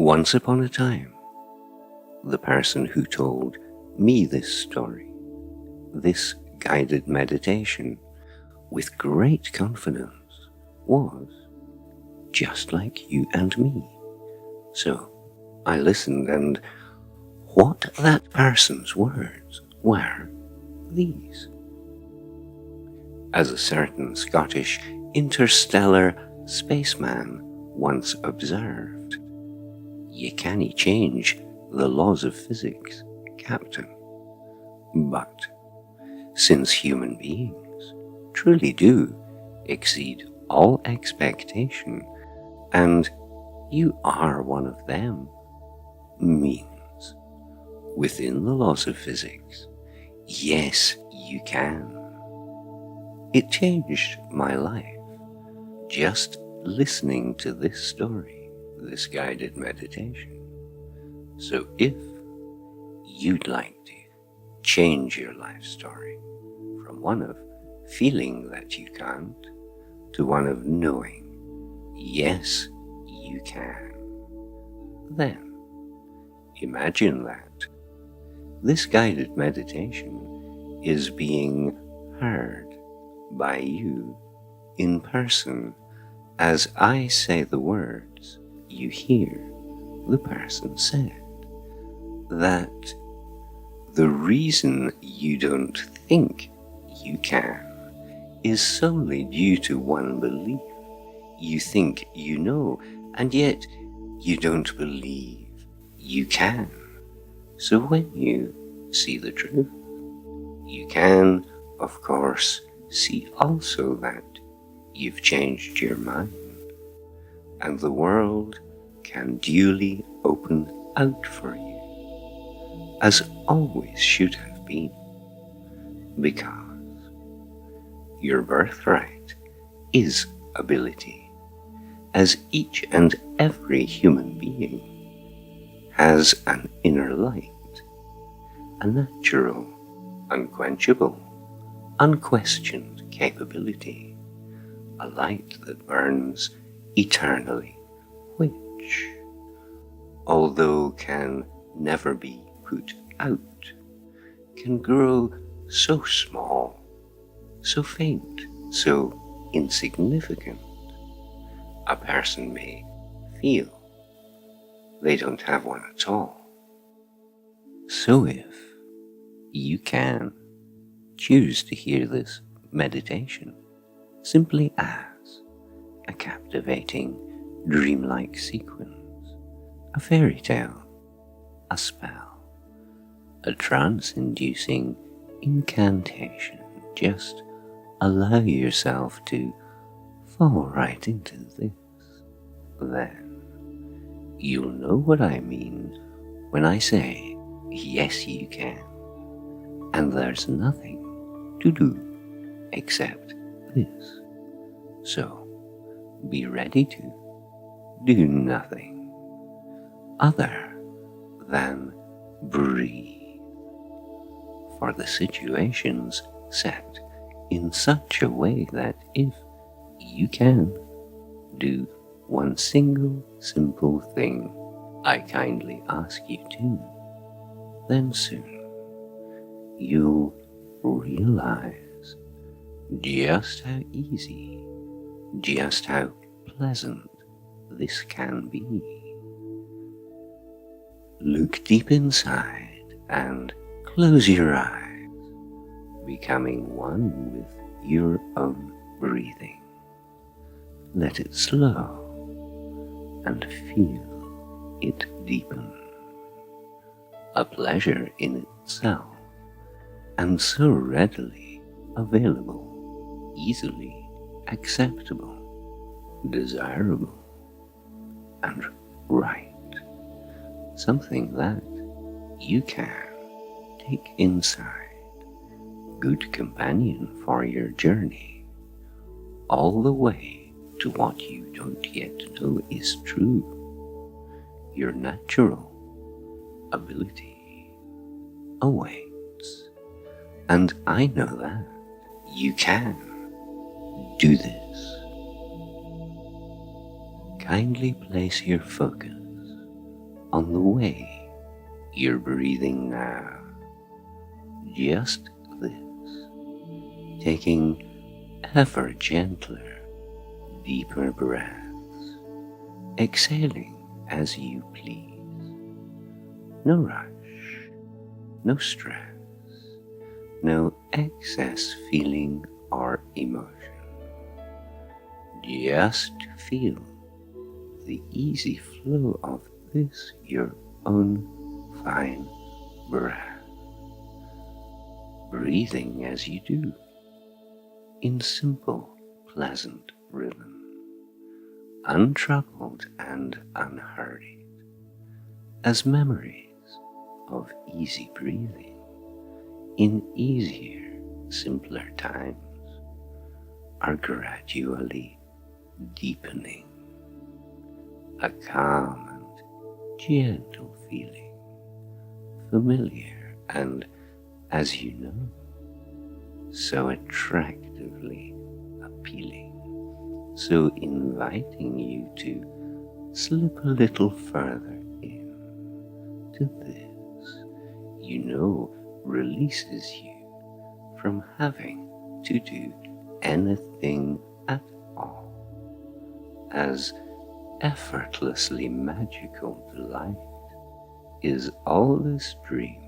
Once upon a time, the person who told me this story, this guided meditation, with great confidence, was just like you and me. So I listened, and what that person's words were these. As a certain Scottish interstellar spaceman once observed, "Ye cannae change the laws of physics, Captain. But since human beings truly do exceed all expectation, and you are one of them, means within the laws of physics, yes, you can." It changed my life, just listening to this story, this guided meditation. So if you'd like to change your life story from one of feeling that you can't to one of knowing, yes, you can, then imagine that this guided meditation is being heard by you in person. As I say the words, you hear the person said that the reason you don't think you can is solely due to one belief. You think you know, and yet you don't believe you can. So when you see the truth, you can, of course, see also that you've changed your mind, and the world can duly open out for you, as always should have been, because your birthright is ability, as each and every human being has an inner light, a natural, unquenchable, unquestioned capability, a light that burns eternally, which, although can never be put out, can grow so small, so faint, so insignificant, a person may feel they don't have one at all. So if you can choose to hear this meditation simply as a captivating, dreamlike sequence, a fairy tale, a spell, a trance-inducing incantation, just allow yourself to fall right into this. Then you'll know what I mean when I say, yes, you can. And there's nothing to do except this. So be ready to do nothing other than breathe. For the situation's set in such a way that if you can do one single simple thing I kindly ask you to, then soon you'll realize just how easy, just how pleasant this can be. Look deep inside and close your eyes, becoming one with your own breathing. Let it slow and feel it deepen. A pleasure in itself, and so readily available, easily acceptable, desirable, and right. Something that you can take inside, good companion for your journey, all the way to what you don't yet know is true, your natural ability awaits. And I know that you can do this. Kindly place your focus on the way you're breathing now. Just this, taking ever gentler, deeper breaths, exhaling as you please. No rush, no stress, no excess feeling or emotion. Just feel the easy flow of this your own fine breath. Breathing as you do, in simple, pleasant rhythm, untroubled and unhurried, as memories of easy breathing in easier, simpler times are gradually deepening, a calm and gentle feeling, familiar and, as you know, so attractively appealing, so inviting you to slip a little further in to this, you know, releases you from having to do anything at all, as effortlessly magical delight is all this dream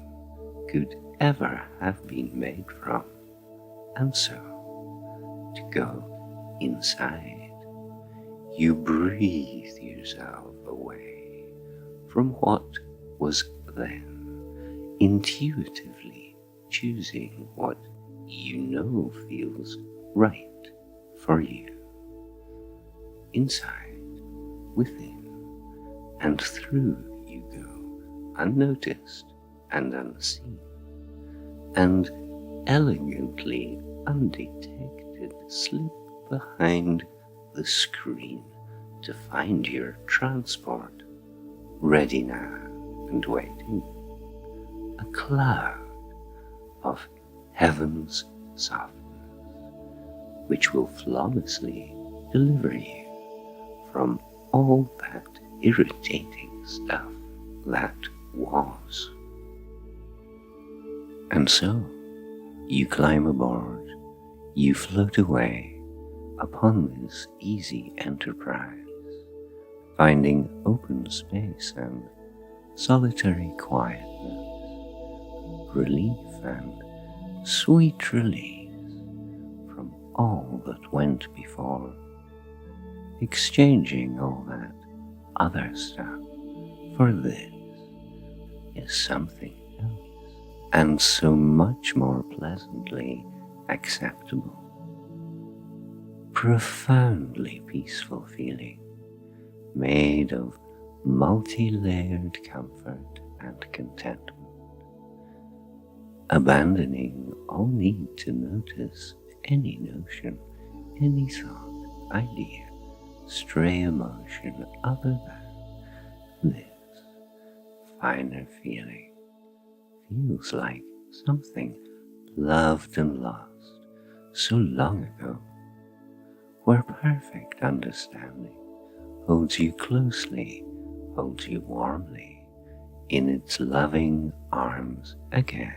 could ever have been made from. And so, to go inside, you breathe yourself away from what was then, intuitively choosing what you know feels right for you. Inside, within, and through you go, unnoticed and unseen, and elegantly undetected slip behind the screen to find your transport ready now and waiting. A cloud of heaven's softness, which will flawlessly deliver you from all that irritating stuff that was. And so, you climb aboard, you float away upon this easy enterprise, finding open space and solitary quietness, relief and sweet release from all that went before, exchanging all that other stuff for this is something else, and so much more pleasantly acceptable. Profoundly peaceful feeling, made of multi-layered comfort and contentment, abandoning all need to notice any notion, any thought, idea, stray emotion other than this finer feeling feels like something loved and lost so long ago, where perfect understanding holds you closely, holds you warmly in its loving arms again,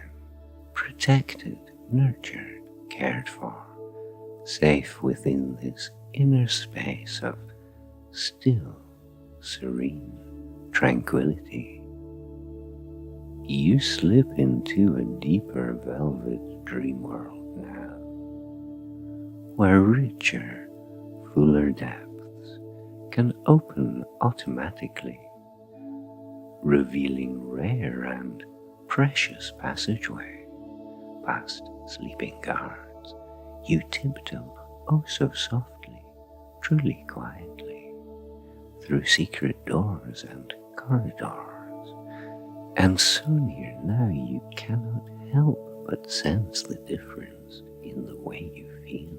protected, nurtured, cared for, safe within this inner space of still, serene tranquility. You slip into a deeper velvet dream world now, where richer, fuller depths can open automatically, revealing rare and precious passageway past sleeping guards. You tiptoe oh so softly, truly quietly, through secret doors and corridors, and so near now you cannot help but sense the difference in the way you feel.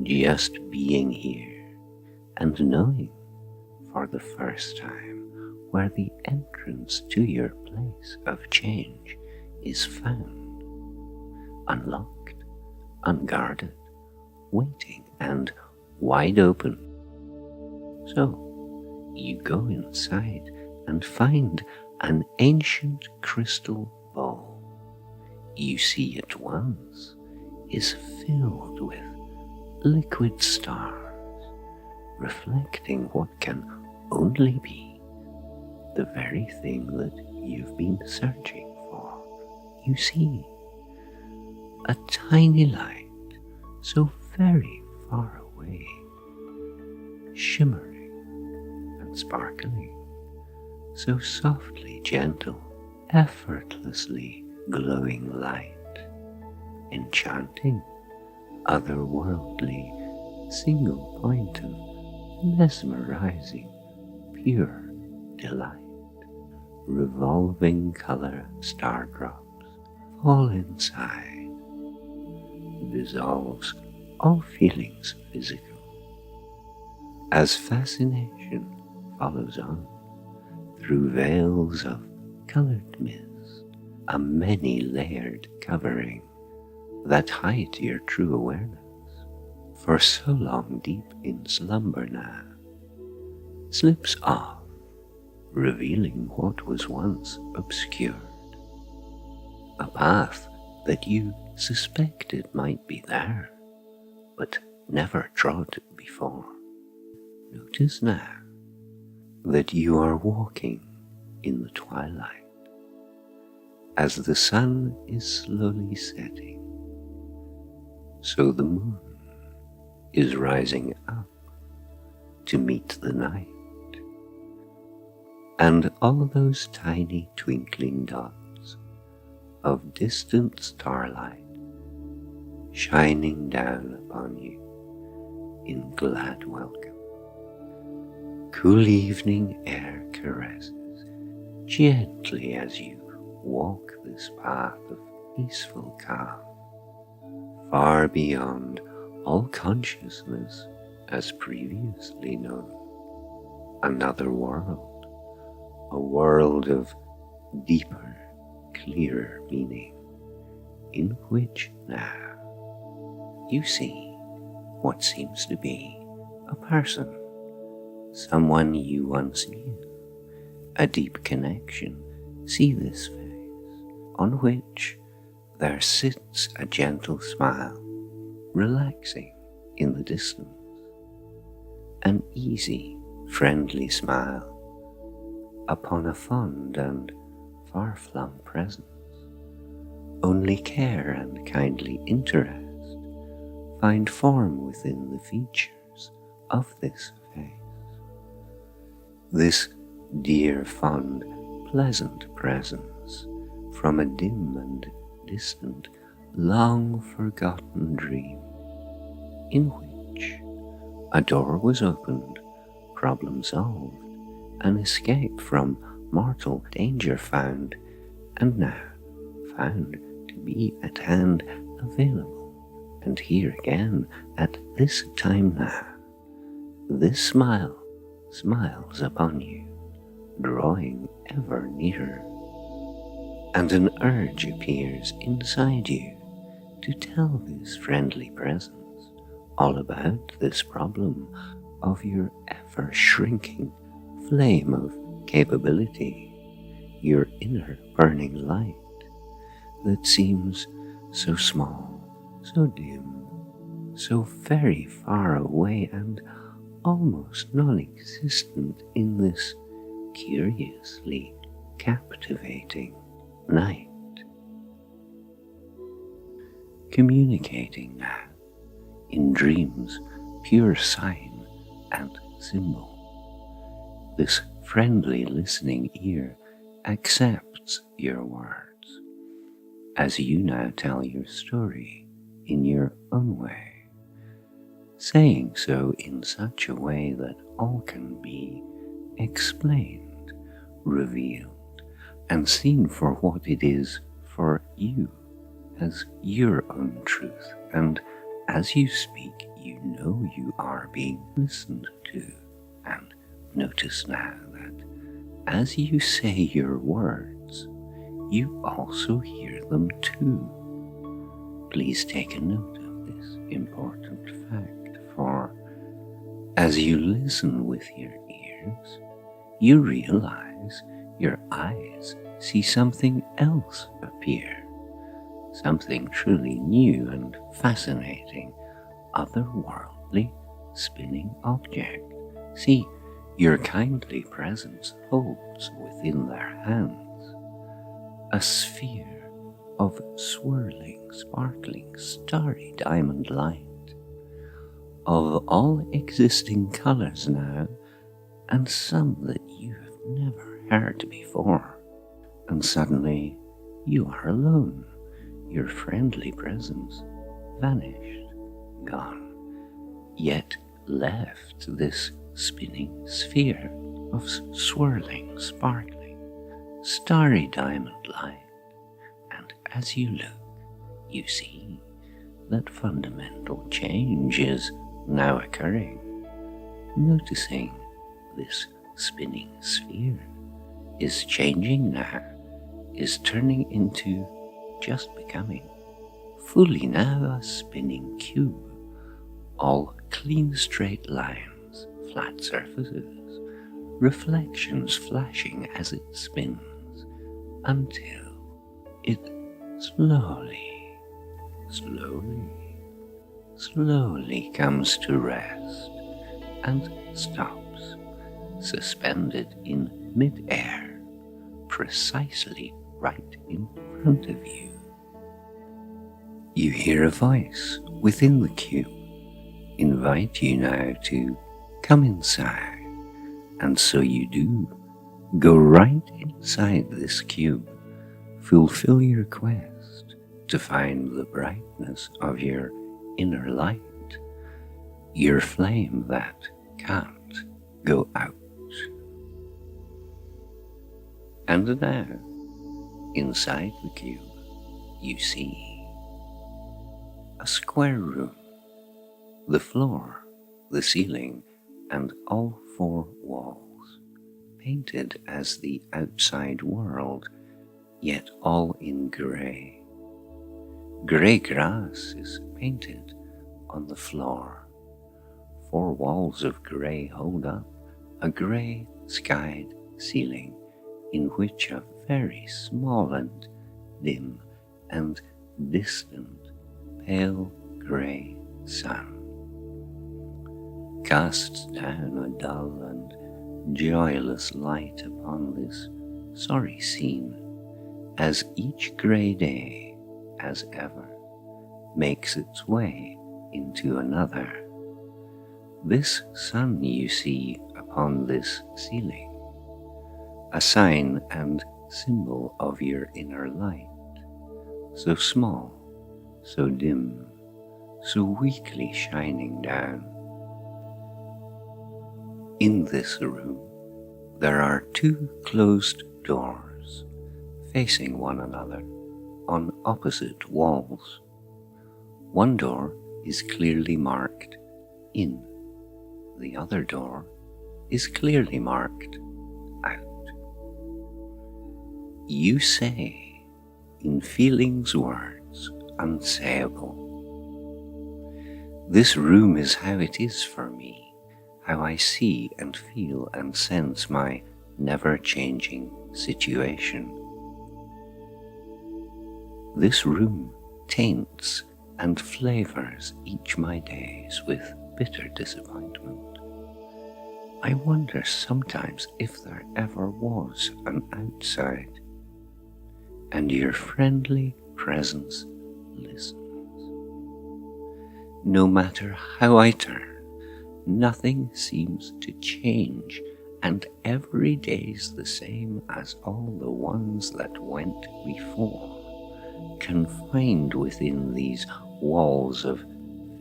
Just being here and knowing for the first time where the entrance to your place of change is found, unlocked, unguarded, waiting and wide open. So You go inside and find an ancient crystal ball. You see at once is filled with liquid stars, reflecting what can only be the very thing that you've been searching for. You see a tiny light so very far away, shimmering and sparkling, so softly gentle, effortlessly glowing light, enchanting, otherworldly, single point of mesmerizing, pure delight. Revolving color star drops fall inside, dissolves all feelings physical, as fascination follows on through veils of colored mist, a many-layered covering that hides your true awareness. For so long deep in slumber now, slips off, revealing what was once obscured, a path that you suspected might be there, but never trod before. Notice now that you are walking in the twilight, as the sun is slowly setting, so the moon is rising up to meet the night, and all those tiny twinkling dots of distant starlight shining down upon you in glad welcome. Cool evening air caresses gently as you walk this path of peaceful calm, far beyond all consciousness as previously known. Another world, a world of deeper, clearer meaning, in which now you see what seems to be a person, someone you once knew, a deep connection. See this face, on which there sits a gentle smile, relaxing in the distance, an easy, friendly smile upon a fond and far-flung presence. Only care and kindly interest find form within the features of this face. This dear, fond, pleasant presence from a dim and distant, long-forgotten dream, in which a door was opened, problem solved, an escape from mortal danger found, and now found to be at hand, available, and here again at this time now. This smile smiles upon you, drawing ever nearer, and an urge appears inside you to tell this friendly presence all about this problem of your ever-shrinking flame of capability, your inner burning light that seems so small, so dim, so very far away and almost non-existent in this curiously captivating night. Communicating now, in dreams, pure sign and symbol. This friendly listening ear accepts your words, as you now tell your story in your own way, saying so in such a way that all can be explained, revealed, and seen for what it is for you as your own truth. And as you speak, you know you are being listened to. And notice now that as you say your words, you also hear them too. Please take a note of this important fact, for as you listen with your ears, changes, you realize your eyes see something else appear, something truly new and fascinating, otherworldly spinning object. See, your kindly presence holds within their hands a sphere of swirling, sparkling, starry diamond light, of all existing colors now, and some that you have never heard before. And suddenly you are alone, your friendly presence vanished, gone, yet left this spinning sphere of swirling, sparkling, starry diamond light. And as you look, you see that fundamental change is now occurring. Noticing this spinning sphere is changing now, is turning into just becoming fully now a spinning cube, all clean straight lines, flat surfaces, reflections flashing as it spins, until it slowly, slowly comes to rest and stops, suspended in mid-air, precisely right in front of you. You hear a voice within the cube invite you now to come inside, and so you do. Go right inside this cube, fulfill your quest to find the brightness of your inner light, your flame that can't go out. And now, inside the cube, you see a square room, the floor, the ceiling, and all four walls, painted as the outside world, yet all in grey. Grey grass is painted on the floor. Four walls of grey hold up a grey skied ceiling in which a very small and dim and distant pale grey sun casts down a dull and joyless light upon this sorry scene, as each grey day, as ever, makes its way into another. This sun you see upon this ceiling, a sign and symbol of your inner light, so small, so dim, so weakly shining down. In this room, there are two closed doors, facing one another on opposite walls. One door is clearly marked in, the other door is clearly marked out. You say, in feelings words unsayable, this room is how it is for me, how I see and feel and sense my never-changing situation. This room taints and flavors each my days with bitter disappointment. I wonder sometimes if there ever was an outside, and your friendly presence listens. No matter how I turn, nothing seems to change, and every day's the same as all the ones that went before. Confined within these walls of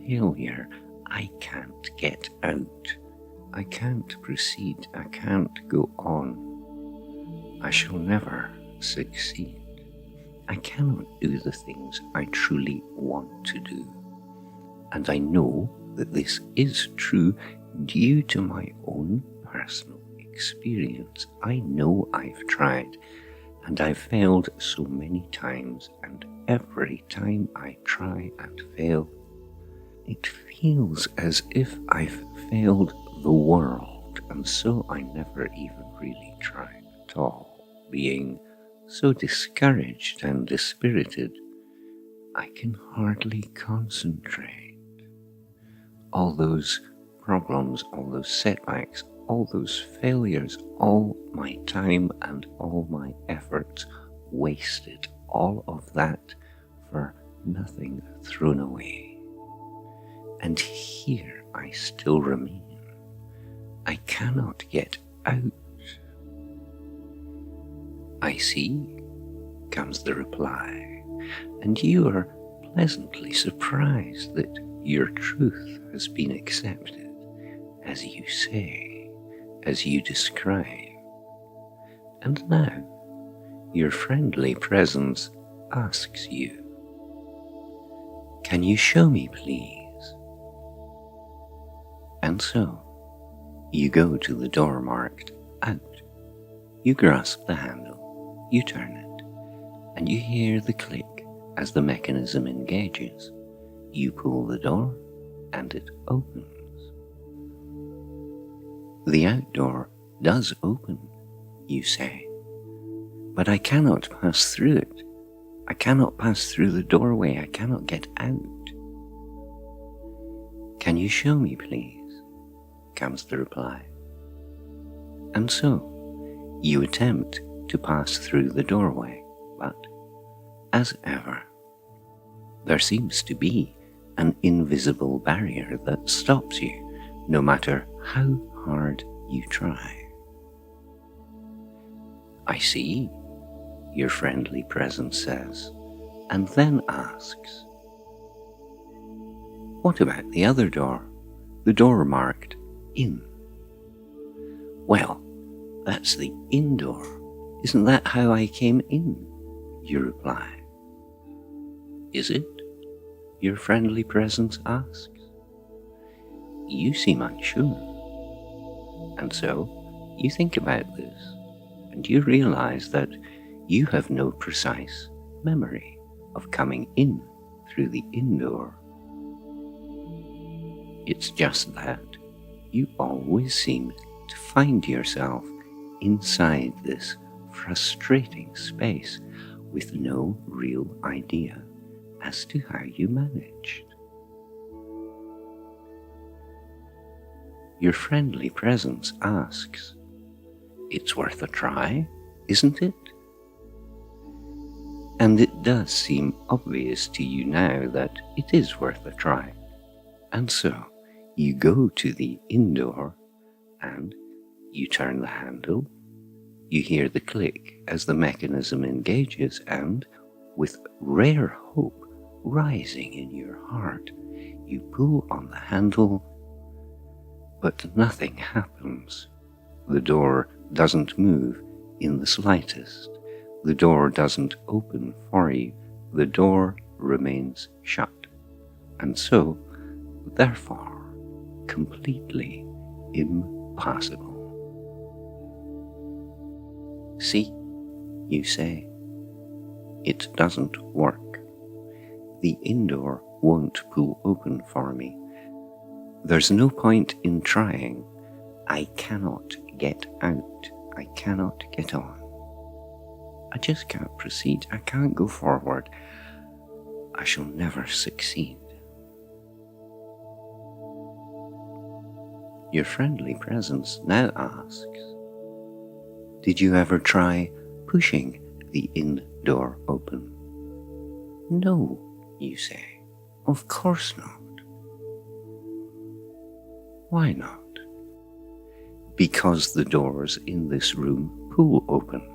failure, I can't get out. I can't proceed. I can't go on. I shall never succeed. I cannot do the things I truly want to do. And I know that this is true due to my own personal experience. I know I've tried, and I've failed so many times, and every time I try and fail, it feels as if I've failed the world and so I never even really tried at all, being so discouraged and dispirited, I can hardly concentrate. All those problems, all those setbacks, all those failures, all my time and all my efforts wasted, all of that for nothing, thrown away. And here I still remain. I cannot get out. I see, comes the reply, and you are pleasantly surprised that your truth has been accepted, as you say, as you describe. And now your friendly presence asks you, "Can you show me, please?" And so you go to the door marked out. You grasp the handle, you turn it, and you hear the click as the mechanism engages. You pull the door, and it opens. The outdoor does open, you say, but I cannot pass through it. I cannot pass through the doorway. I cannot get out. "Can you show me, please?" comes the reply. And so you attempt to pass through the doorway, but as ever, there seems to be an invisible barrier that stops you, no matter how hard you try. "I see," your friendly presence says, and then asks, "What about the other door, the door marked in?" "Well, that's the indoor. Isn't that how I came in?" you reply. "Is it?" your friendly presence asks. You seem unsure. And so you think about this, and you realize that you have no precise memory of coming in through the indoor. It's just that you always seem to find yourself inside this frustrating space with no real idea as to how you managed. Your friendly presence asks, "It's worth a try, isn't it?" And it does seem obvious to you now that it is worth a try. And so you go to the indoor and you turn the handle. You hear the click as the mechanism engages, and with rare hope rising in your heart, you pull on the handle, but nothing happens. The door doesn't move in the slightest. The door doesn't open for you. The door remains shut, and so, therefore, completely impossible. "See," you say, "it doesn't work. The indoor won't pull open for me. There's no point in trying. I cannot get out. I cannot get on. I just can't proceed. I can't go forward. I shall never succeed." Your friendly presence now asks, "Did you ever try pushing the indoor open?" "No," you say, "of course not." "Why not?" "Because the doors in this room pull open."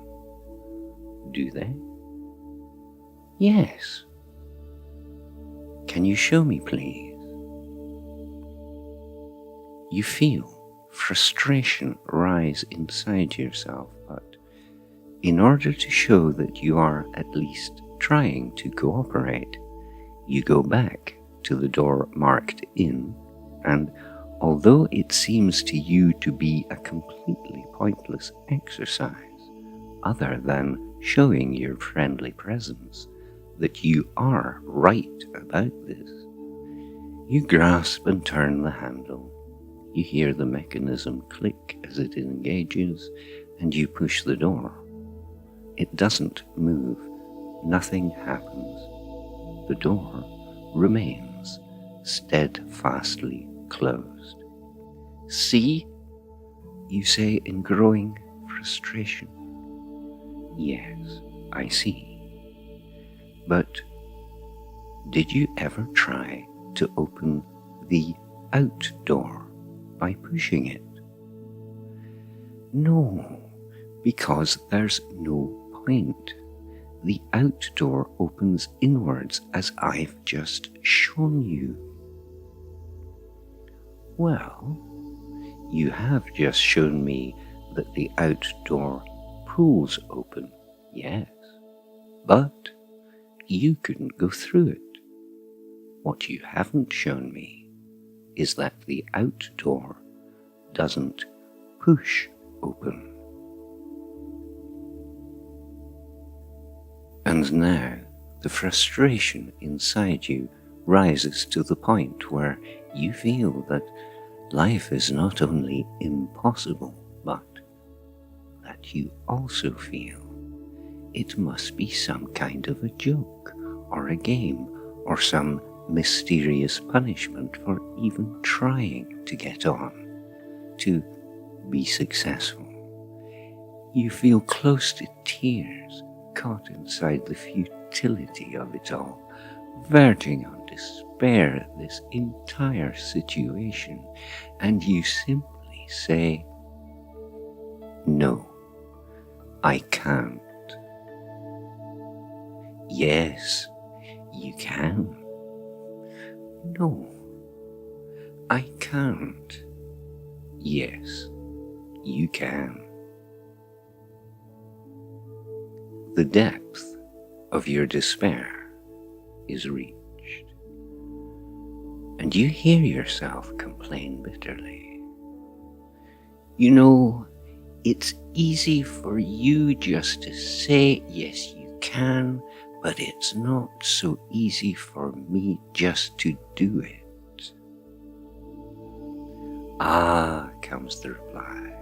"Do they?" "Yes." "Can you show me, please?" You feel frustration rise inside yourself, but in order to show that you are at least trying to cooperate, you go back to the door marked in, and although it seems to you to be a completely pointless exercise, other than showing your friendly presence that you are right about this, you grasp and turn the handle. You hear the mechanism click as it engages, and you push the door. It doesn't move. Nothing happens. The door remains steadfastly closed. See? You say in growing frustration. Yes, I see. But did you ever try to open the out door by pushing it? No, because there's no point. The out door opens inwards as I've just shown you. Well, you have just shown me that the out door pulls open, yes, but you couldn't go through it. What you haven't shown me is that the out door doesn't push open. And now the frustration inside you rises to the point where you feel that life is not only impossible, but that you also feel it must be some kind of a joke or a game or some mysterious punishment for even trying to get on, to be successful. You feel close to tears, caught inside the futility of it all, verging on despair at this entire situation, and you simply say, no, I can't. Yes, you can. No, I can't. Yes, you can. The depth of your despair is reached, and you hear yourself complain bitterly. You know, it's easy for you just to say, yes, you can, but it's not so easy for me just to do it. Ah, comes the reply.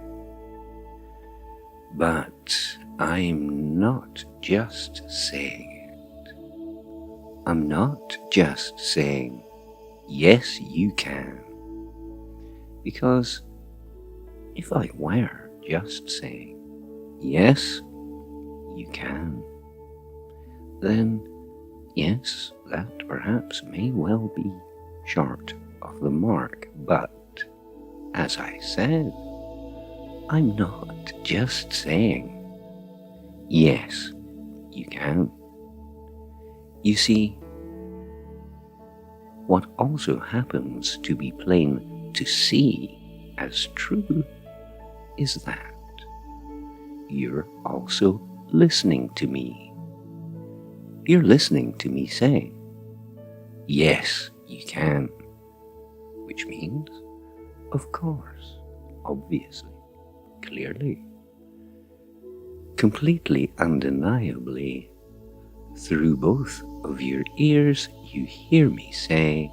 But I'm not just saying it. I'm not just saying, yes, you can. Because if I were just saying, yes, you can, then yes, that perhaps may well be short of the mark, but as I said, I'm not just saying, yes, you can. You see, what also happens to be plain to see as true is that you're also listening to me. You're listening to me say, yes, you can, which means, of course, obviously, clearly, completely undeniably, through both of your ears, you hear me say,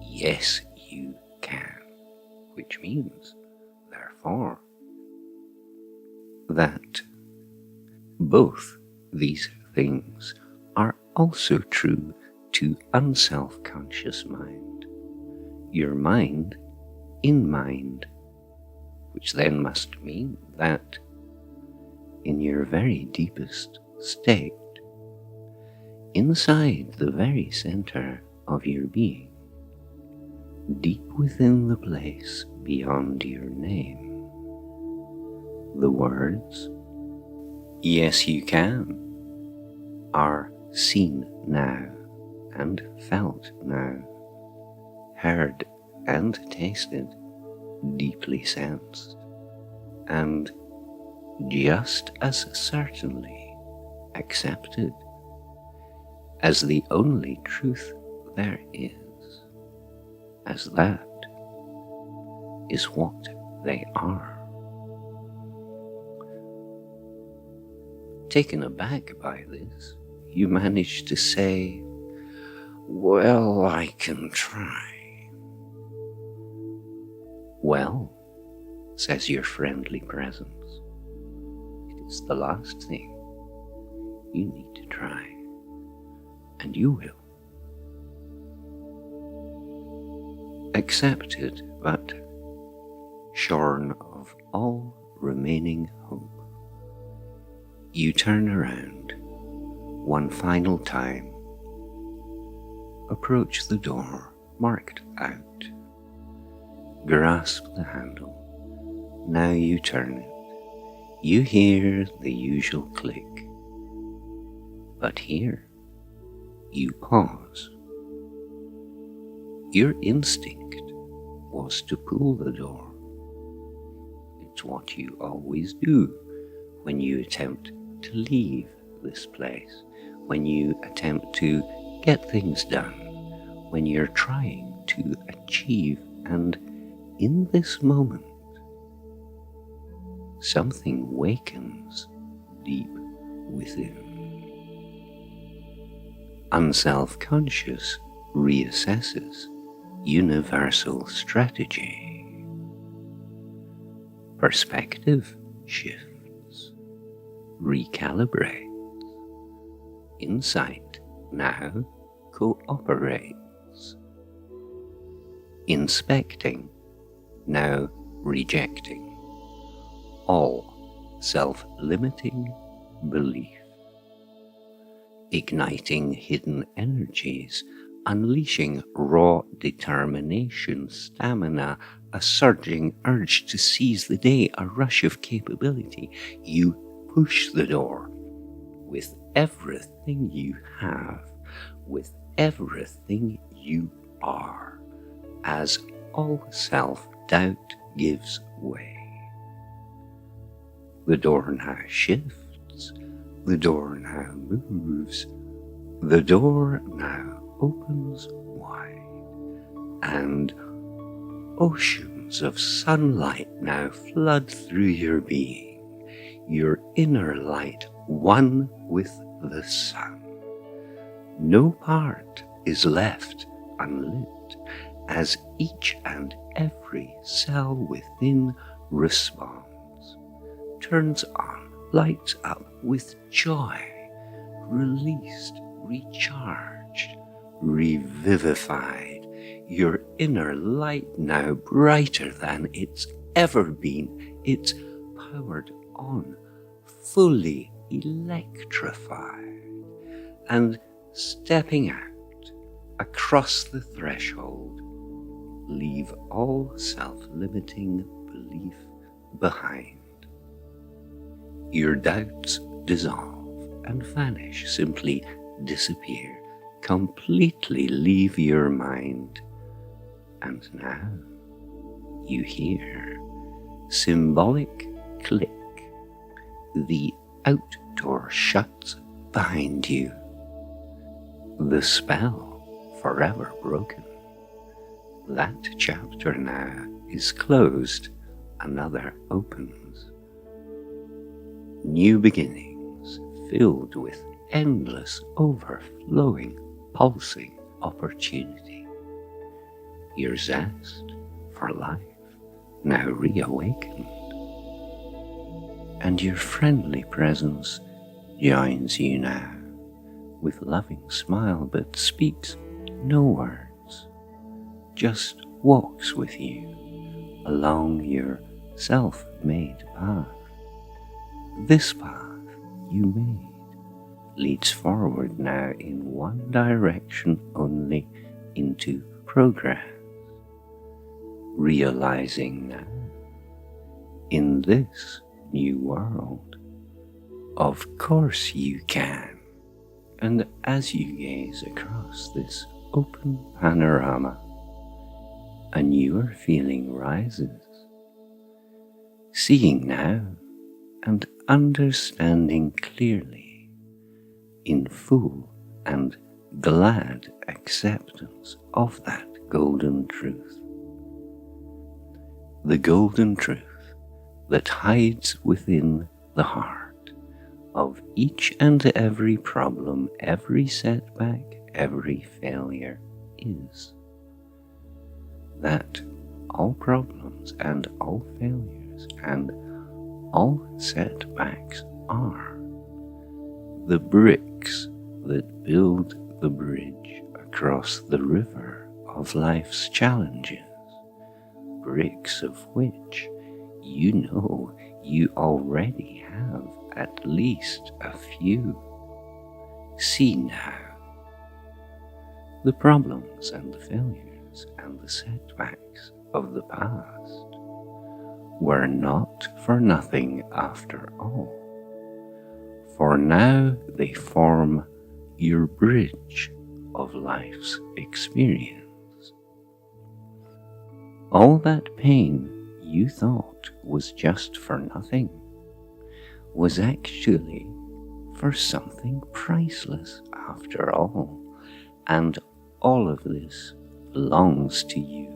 yes, you can, which means, therefore, that both these things are also true to unself-conscious mind, your mind in mind, which then must mean that in your very deepest state, inside the very center of your being, deep within the place beyond your name, the words, yes you can, are seen now and felt now, heard and tasted, deeply sensed, and just as certainly accepted as the only truth there is, as that is what they are. Taken aback by this, you manage to say, well, I can try. Well, says your friendly presence, it is the last thing you need to try, and you will. Accepted, but shorn of all remaining hope, you turn around one final time, approach the door marked out, grasp the handle. Now you turn it. You hear the usual click, but here you pause. Your instinct was to pull the door. It's what you always do when you attempt to leave this place, when you attempt to get things done, when you're trying to achieve, and in this moment, something wakens deep within. Unself-conscious reassesses universal strategy. Perspective shifts, recalibrates. Insight now cooperates. Inspecting, now rejecting. All self-limiting belief. Igniting hidden energies, unleashing raw determination, stamina, a surging urge to seize the day, a rush of capability. You push the door with everything you have, with everything you are, as all self-doubt gives way. The door now shifts, the door now moves, the door now opens wide, and oceans of sunlight now flood through your being, your inner light one with the sun. No part is left unlit, as each and every cell within responds, turns on, lights up with joy, released, recharged, revivified, your inner light now brighter than it's ever been. It's powered on, fully electrified, and stepping out across the threshold, leave all self-limiting belief behind. Your doubts dissolve and vanish, simply disappear, completely leave your mind. And now you hear symbolic click. The outdoor shuts behind you. The spell forever broken. That chapter now is closed, another opens. New beginnings filled with endless, overflowing, pulsing opportunity. Your zest for life now reawakened, and your friendly presence joins you now with loving smile, but speaks no words, just walks with you along your self-made path. This path you made leads forward now in one direction only, into progress, realizing now in this new world, of course you can. And as you gaze across this open panorama, a newer feeling rises, seeing now and understanding clearly, in full and glad acceptance of that golden truth. The golden truth that hides within the heart of each and every problem, every setback, every failure is that all problems problems and all failures and all setbacks are the bricks that build the bridge across the river of life's challenges, bricks of which you know you already have at least a few. See now, the problems and the failures and the setbacks of the past were not for nothing after all, for now they form your bridge of life's experience. All that pain you thought was just for nothing was actually for something priceless after all, and all of this belongs to you.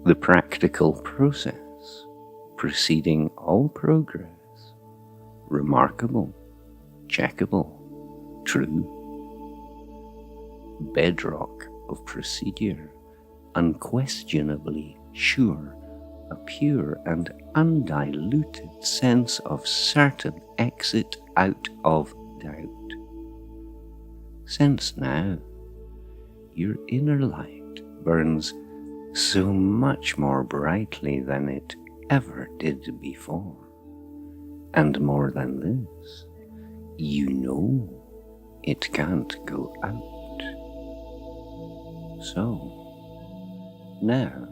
The practical process preceding all progress, remarkable, checkable, true, bedrock of procedure, unquestionably sure, a pure and undiluted sense of certain exit out of doubt. Sense now, your inner light burns so much more brightly than it ever did before. And more than this, you know it can't go out. So, now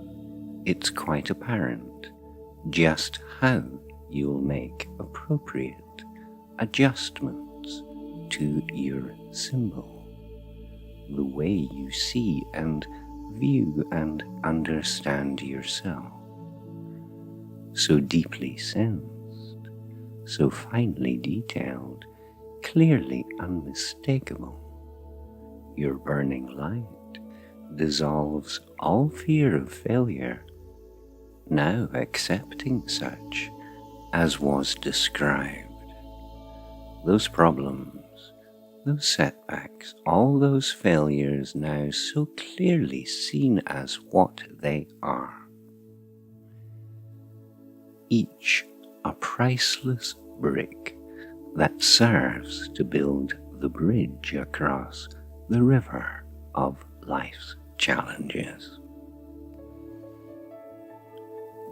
it's quite apparent just how you'll make appropriate adjustments to your symbol, the way you see and view and understand yourself, so deeply sensed, so finely detailed, clearly unmistakable. Your burning light dissolves all fear of failure, now accepting such as was described. Those problems, those setbacks, all those failures now so clearly seen as what they are. Each a priceless brick that serves to build the bridge across the river of life's challenges.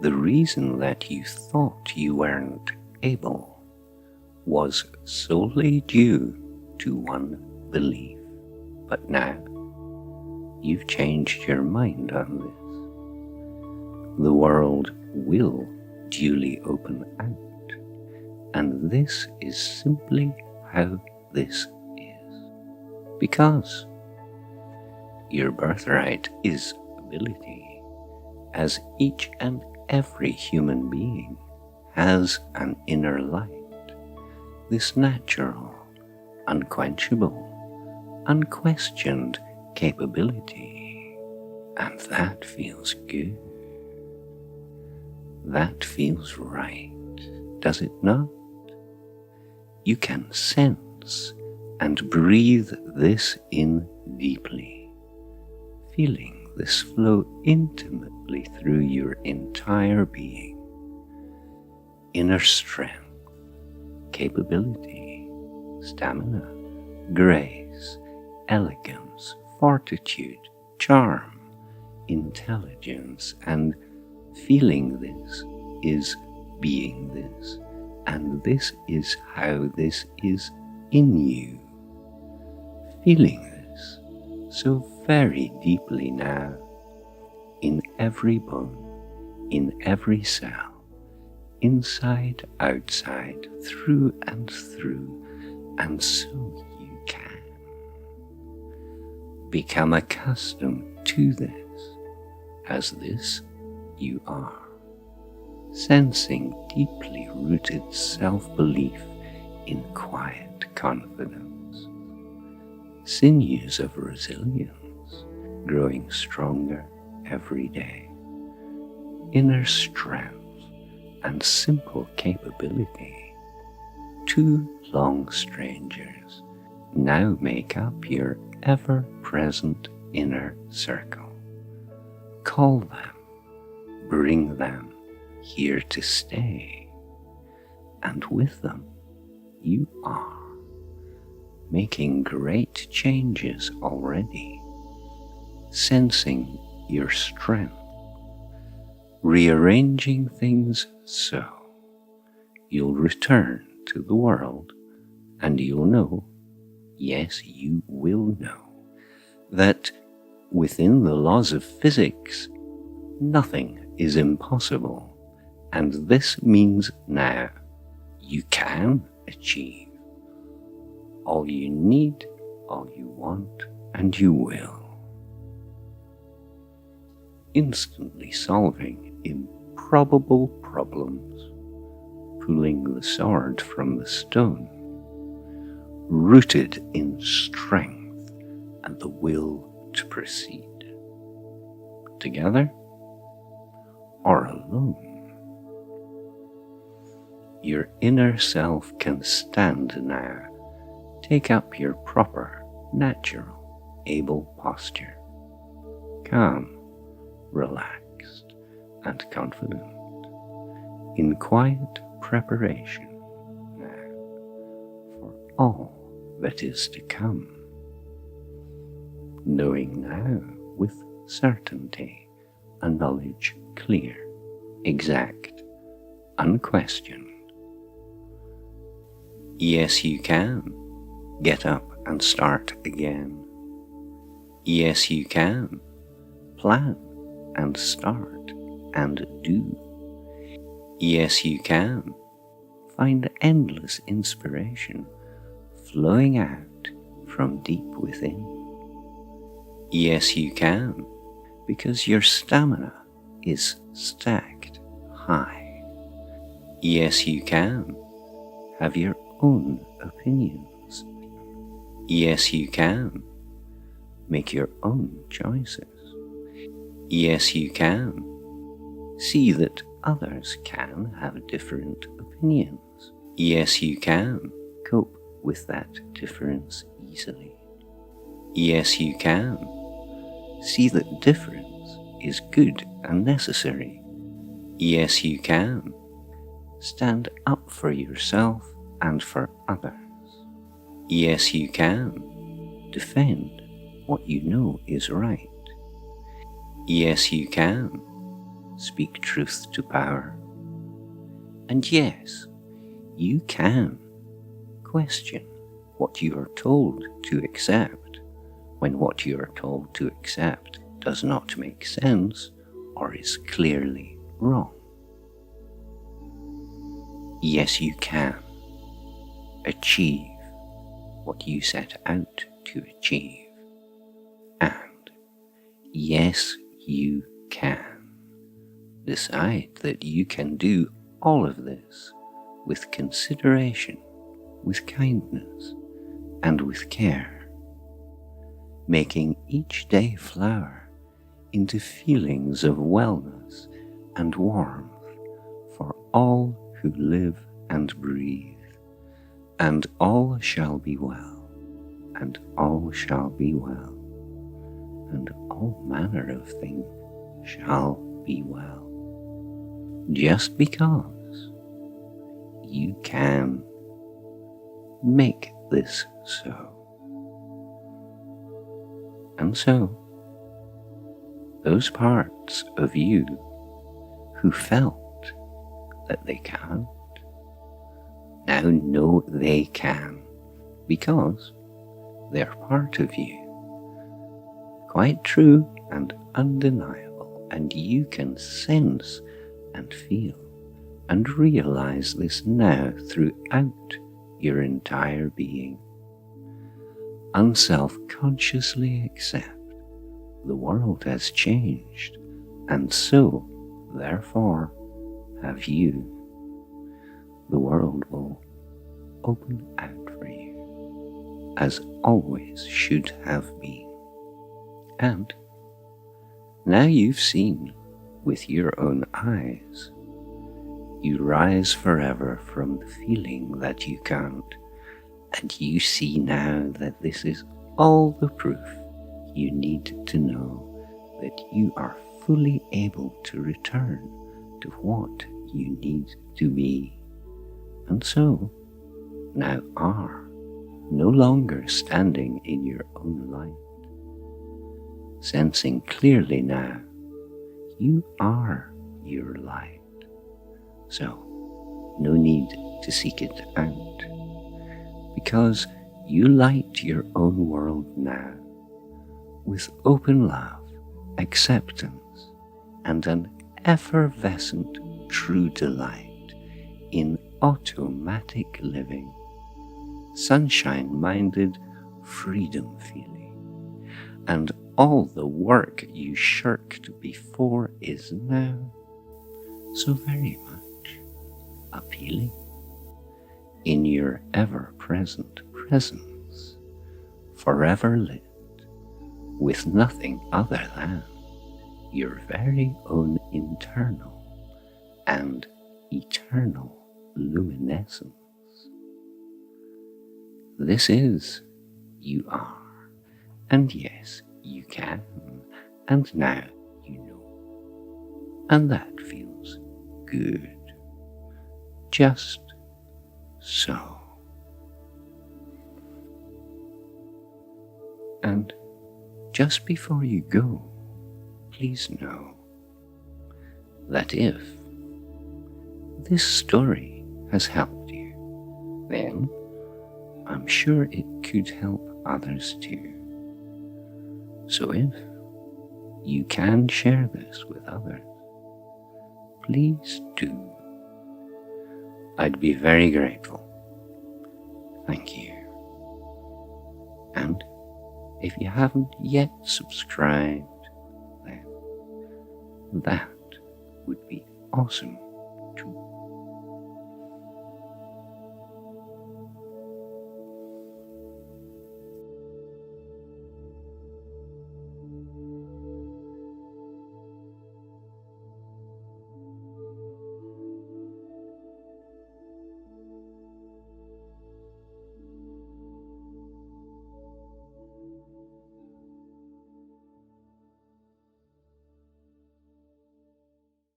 The reason that you thought you weren't able was solely due to one belief, but now you've changed your mind on this. The world will duly open out, and this is simply how this is, because your birthright is ability, as each and every human being has an inner light, this natural, unquenchable, unquestioned capability, and that feels good. That feels right, does it not? You can sense and breathe this in deeply, feeling this flow intimately through your entire being. Inner strength, capability, stamina, grace, elegance, fortitude, charm, intelligence, and feeling this is being this, and this is how this is in you. Feeling this so very deeply now, in every bone, in every cell, inside, outside, through, and so you can become accustomed to this, as this you are, sensing deeply rooted self-belief in quiet confidence, sinews of resilience growing stronger every day, inner strength and simple capability. Two long strangers now make up your ever-present inner circle. Call them bring them here to stay, and with them you are making great changes already, sensing your strength, rearranging things so you'll return to the world and you'll know, yes, you will know, that within the laws of physics, nothing is impossible, and this means now you can achieve all you need, all you want, and you will. Instantly solving improbable problems, pulling the sword from the stone, rooted in strength and the will to proceed. Together or alone, your inner self can stand now. Take up your proper, natural, able posture, calm, relaxed, and confident, in quiet preparation now for all that is to come, knowing now with certainty a knowledge clear, exact, unquestioned. Yes, you can get up and start again. Yes, you can plan and start and do. Yes, you can find endless inspiration flowing out from deep within. Yes, you can, because your stamina is stacked high. Yes, you can have your own opinions. Yes, you can make your own choices. Yes, you can see that others can have different opinions. Yes, you can cope with that difference easily. Yes, you can see that difference is good and necessary. Yes, you can stand up for yourself and for others. Yes, you can defend what you know is right. Yes, you can speak truth to power. And yes, you can question what you are told to accept when what you are told to accept does not make sense or is clearly wrong. Yes, you can achieve what you set out to achieve. And yes, you can decide that you can do all of this with consideration, with kindness, and with care, making each day flower into feelings of wellness and warmth for all who live and breathe. And all shall be well, and all shall be well, and all manner of things shall be well, just because you can make this so. And so, those parts of you who felt that they can't, now know they can, because they're part of you. Quite true and undeniable, and you can sense and feel and realize this now throughout your entire being. Unself-consciously accept the world has changed, and so, therefore, have you. The world will open out for you, as always should have been. And now you've seen with your own eyes, you rise forever from the feeling that you can't, and you see now that this is all the proof you need to know that you are fully able to return to what you need to be. And so, now are no longer standing in your own light. Sensing clearly now, you are your light. So, no need to seek it out, because you light your own world now with open love, acceptance, and an effervescent true delight in automatic living, sunshine-minded freedom feeling, and all the work you shirked before is now so very much appealing in your ever-present presence, forever lit with nothing other than your very own internal and eternal luminescence. This is you are, and yes, you can, and now you know, and that feels good, just so. And just before you go, please know that if this story has helped you, then I'm sure it could help others too. So if you can share this with others, please do. I'd be very grateful. Thank you. And if you haven't yet subscribed, then that would be awesome too.